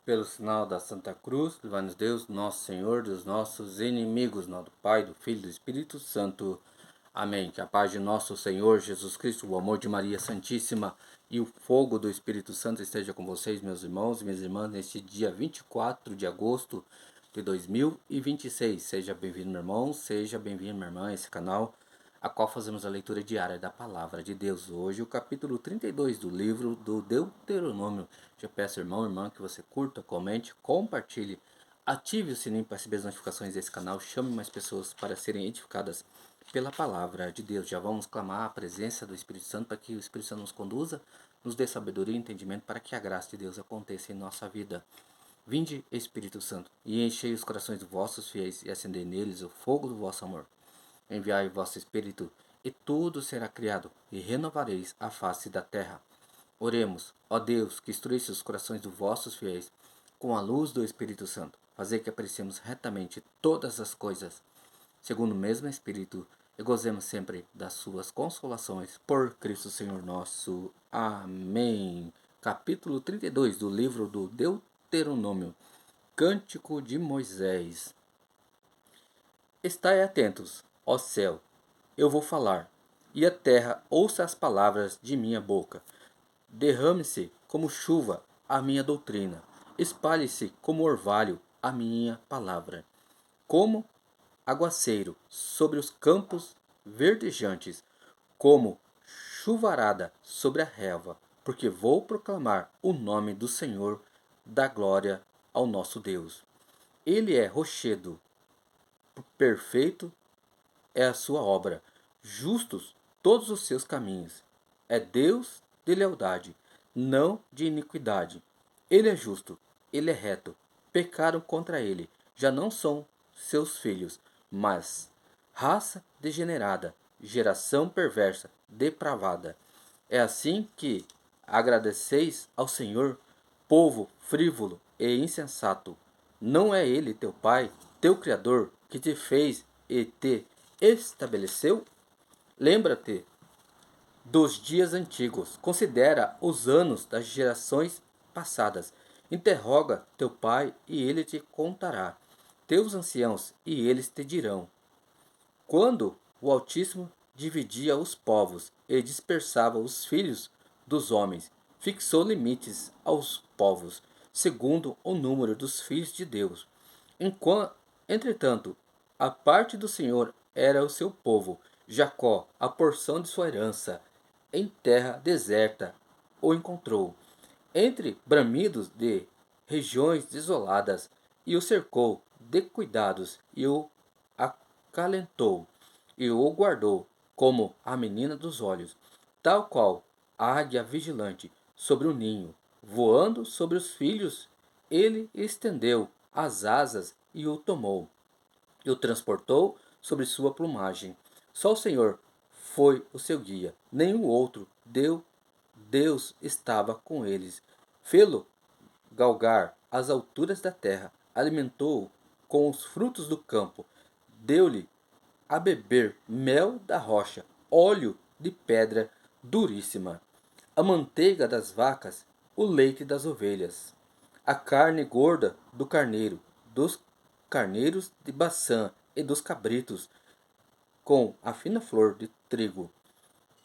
Pelo sinal da Santa Cruz, livrai-nos Deus, nosso Senhor, dos nossos inimigos, em nome do Pai, do Filho e do Espírito Santo. Amém. Que a paz de nosso Senhor Jesus Cristo, o amor de Maria Santíssima e o fogo do Espírito Santo esteja com vocês, meus irmãos e minhas irmãs, neste dia 24 de agosto de 2026. Seja bem-vindo, meu irmão, seja bem-vindo, minha irmã, a esse canal, a qual fazemos a leitura diária da Palavra de Deus. Hoje, o capítulo 32 do livro do Deuteronômio. Eu peço, irmão, irmã, que você curta, comente, compartilhe, ative o sininho para receber as notificações desse canal, chame mais pessoas para serem edificadas pela Palavra de Deus. Já vamos clamar a presença do Espírito Santo para que o Espírito Santo nos conduza, nos dê sabedoria e entendimento para que a graça de Deus aconteça em nossa vida. Vinde, Espírito Santo, e enchei os corações dos vossos fiéis e acendei neles o fogo do vosso amor. Enviai o vosso Espírito, e tudo será criado, e renovareis a face da terra. Oremos, ó Deus, que instruísse os corações dos vossos fiéis com a luz do Espírito Santo. Fazer que apreciemos retamente todas as coisas, segundo o mesmo Espírito, e gozemos sempre das suas consolações. Por Cristo Senhor nosso. Amém. Capítulo 32 do livro do Deuteronômio. Cântico de Moisés. Estai atentos, ó céu, eu vou falar, e a terra ouça as palavras de minha boca. Derrame-se como chuva a minha doutrina, espalhe-se como orvalho a minha palavra. Como aguaceiro sobre os campos verdejantes, como chuvarada sobre a relva, porque vou proclamar o nome do Senhor, da glória ao nosso Deus. Ele é rochedo, perfeito é a sua obra, justos todos os seus caminhos. É Deus de lealdade, não de iniquidade. Ele é justo, ele é reto. Pecaram contra ele, já não são seus filhos, mas raça degenerada, geração perversa, depravada. É assim que agradeceis ao Senhor, povo frívolo e insensato. Não é ele teu pai, teu criador, que te fez e te estabeleceu? Lembra-te dos dias antigos, considera os anos das gerações passadas. Interroga teu pai e ele te contará, teus anciãos e eles te dirão. Quando o Altíssimo dividia os povos e dispersava os filhos dos homens, fixou limites aos povos, segundo o número dos filhos de Deus. Entretanto, a parte do Senhor era o seu povo, Jacó, a porção de sua herança. Em terra deserta o encontrou, entre bramidos de regiões desoladas, e o cercou de cuidados, e o acalentou, e o guardou como a menina dos olhos, tal qual a águia vigilante sobre o ninho, voando sobre os filhos, ele estendeu as asas e o tomou, e o transportou sobre sua plumagem. Só o Senhor foi o seu guia, nenhum outro Deus estava com eles. Fê-lo galgar as alturas da terra, alimentou-o com os frutos do campo, deu-lhe a beber mel da rocha, óleo de pedra duríssima, a manteiga das vacas, o leite das ovelhas, a carne gorda do carneiro, dos carneiros de Baçã e dos cabritos, com a fina flor de trigo,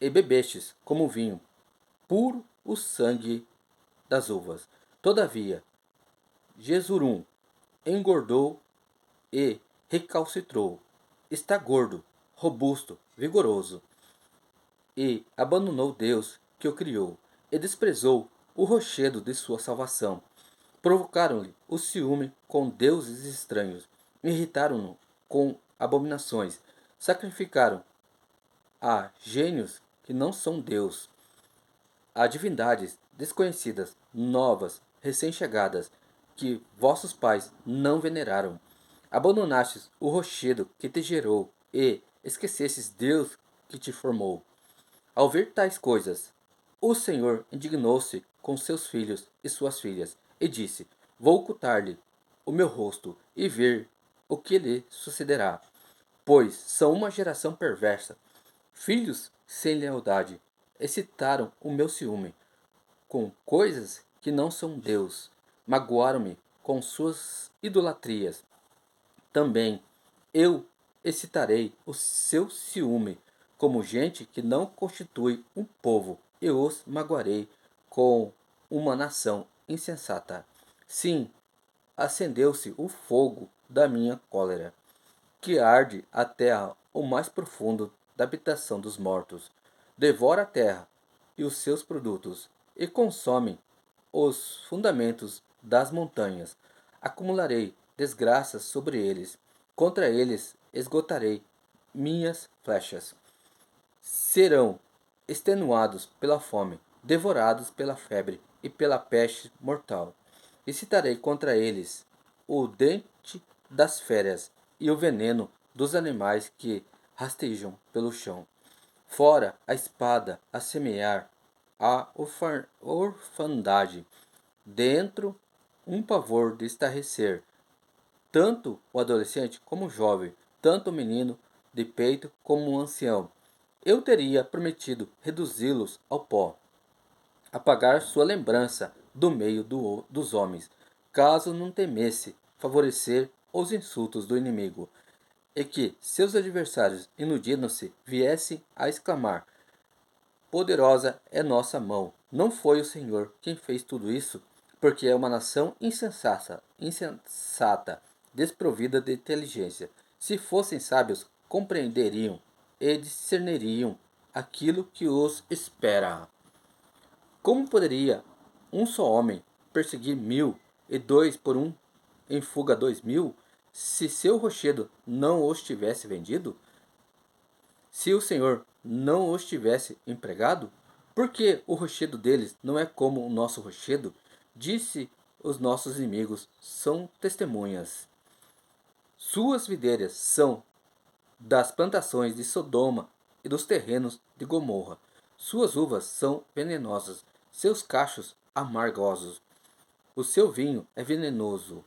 e bebestes como vinho puro o sangue das uvas. Todavia, Jesurum engordou e recalcitrou. Está gordo, robusto, vigoroso, e abandonou Deus que o criou, e desprezou o rochedo de sua salvação. Provocaram-lhe o ciúme com deuses estranhos, irritaram-no com abominações, sacrificaram a gênios que não são Deus, a divindades desconhecidas, novas, recém-chegadas, que vossos pais não veneraram. Abandonastes o rochedo que te gerou e esquecestes Deus que te formou. Ao ver tais coisas, o Senhor indignou-se com seus filhos e suas filhas e disse: Vou ocultar-lhe o meu rosto e ver o que lhe sucederá, pois são uma geração perversa, filhos sem lealdade, excitaram o meu ciúme com coisas que não são Deus. magoaram-me com suas idolatrias. Também eu excitarei o seu ciúme, como gente que não constitui um povo, e os magoarei com uma nação insensata. Sim, acendeu-se o fogo da minha cólera, que arde até o mais profundo da habitação dos mortos. Devora a terra e os seus produtos, e consome os fundamentos das montanhas. Acumularei desgraças sobre eles. Contra eles esgotarei minhas flechas. Serão extenuados pela fome, devorados pela febre e pela peste mortal. Excitarei contra eles o dente das feras e o veneno dos animais que rastejam pelo chão. Fora a espada a semear a orfandade, dentro um pavor de estarrecer, tanto o adolescente como o jovem, tanto o menino de peito como o ancião. Eu teria prometido reduzi-los ao pó, apagar sua lembrança do meio dos homens, caso não temesse favorecer os insultos do inimigo, e que seus adversários, iludindo-se, viessem a exclamar: poderosa é nossa mão. Não foi o Senhor quem fez tudo isso? Porque é uma nação insensata, desprovida de inteligência. Se fossem sábios, compreenderiam e discerniriam aquilo que os espera. Como poderia um só homem perseguir 1000 e dois por um em fuga 2000, se seu rochedo não os tivesse vendido? Se o Senhor não os tivesse empregado? Porque o rochedo deles não é como o nosso rochedo? Disse os nossos inimigos, são testemunhas. Suas videiras são das plantações de Sodoma e dos terrenos de Gomorra. Suas uvas são venenosas, seus cachos amargosos. O seu vinho é venenoso,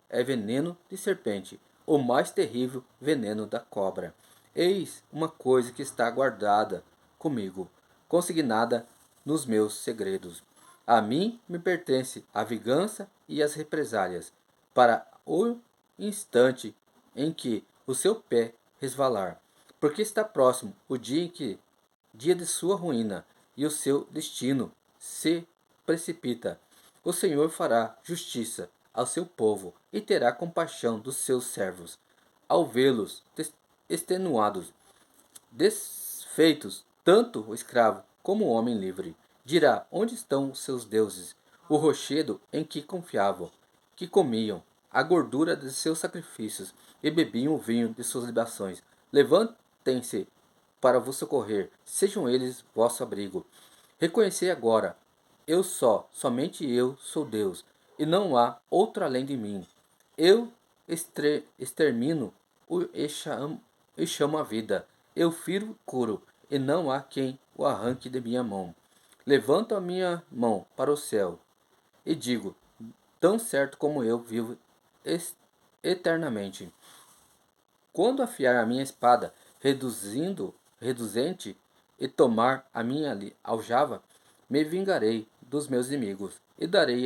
é veneno de serpente, o mais terrível veneno da cobra. Eis uma coisa que está guardada comigo, consignada nos meus segredos. A mim me pertence a vingança e as represálias, para o instante em que o seu pé resvalar, porque está próximo o dia de sua ruína, e o seu destino se precipita. O Senhor fará justiça ao seu povo e terá compaixão dos seus servos, ao vê-los extenuados, desfeitos, tanto o escravo como o homem livre. Dirá: onde estão os seus deuses, o rochedo em que confiavam, que comiam a gordura de seus sacrifícios e bebiam o vinho de suas libações? Levantem-se para vos socorrer, sejam eles vosso abrigo. Reconhecei agora, somente eu sou Deus, e não há outro além de mim. Eu extermino e chamo a vida. Eu firo e curo, e não há quem o arranque de minha mão. Levanto a minha mão para o céu e digo: tão certo como eu vivo eternamente. Quando afiar a minha espada, reduzente, e tomar a minha aljava, me vingarei dos meus inimigos e darei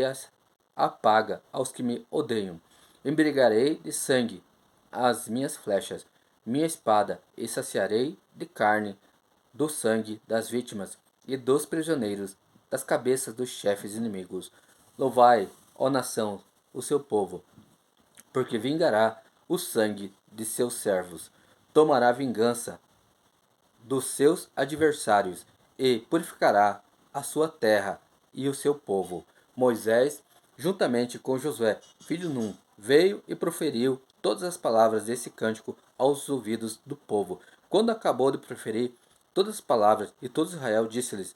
a paga aos que me odeiam. Embriagarei de sangue as minhas flechas, minha espada, e saciarei de carne do sangue das vítimas e dos prisioneiros, das cabeças dos chefes inimigos. Louvai, ó nação, o seu povo, porque vingará o sangue de seus servos, tomará vingança dos seus adversários e purificará a sua terra e o seu povo. Moisés, juntamente com Josué, filho Num, veio e proferiu todas as palavras desse cântico aos ouvidos do povo. Quando acabou de proferir todas as palavras, e todo Israel disse-lhes: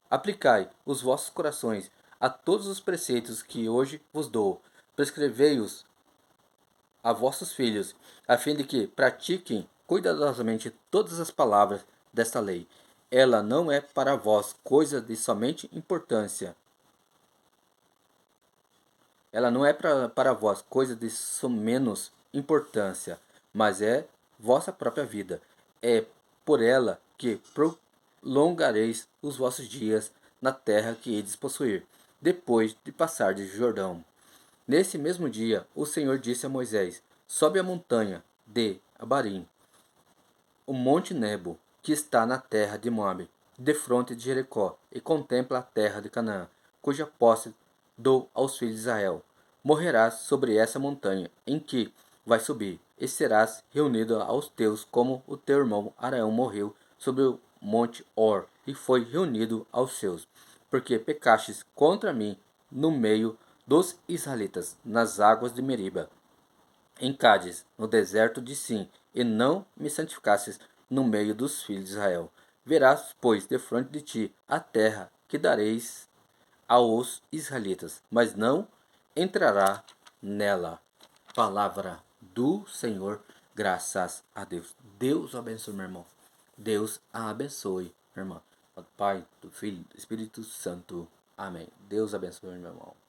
aplicai os vossos corações a todos os preceitos que hoje vos dou. Prescrevei-os a vossos filhos, a fim de que pratiquem cuidadosamente todas as palavras desta lei. Ela não é para vós coisa de somente importância. Ela não é para vós coisa de menos importância, mas é vossa própria vida. É por ela que prolongareis os vossos dias na terra que ides possuir. depois de passar de Jordão. Nesse mesmo dia, o Senhor disse a Moisés: Sobe a montanha de Abarim, o monte Nebo, que está na terra de Moabe, defronte de Jericó, e contempla a terra de Canaã, cuja posse dou aos filhos de Israel. Morrerás sobre essa montanha em que vai subir, e serás reunido aos teus, como o teu irmão Araão morreu sobre o monte Or, e foi reunido aos seus, porque pecastes contra mim no meio dos israelitas, nas águas de Meriba, em Cádiz, no deserto de Sim, e não me santificasses no meio dos filhos de Israel. Verás, pois, defronte de ti a terra que dareis aos israelitas, mas não entrará nela. Palavra do Senhor, graças a Deus. Deus abençoe, meu irmão. Deus a abençoe, meu irmão. Do Pai, do Filho, do Espírito Santo. Amém. Deus abençoe, meu irmão.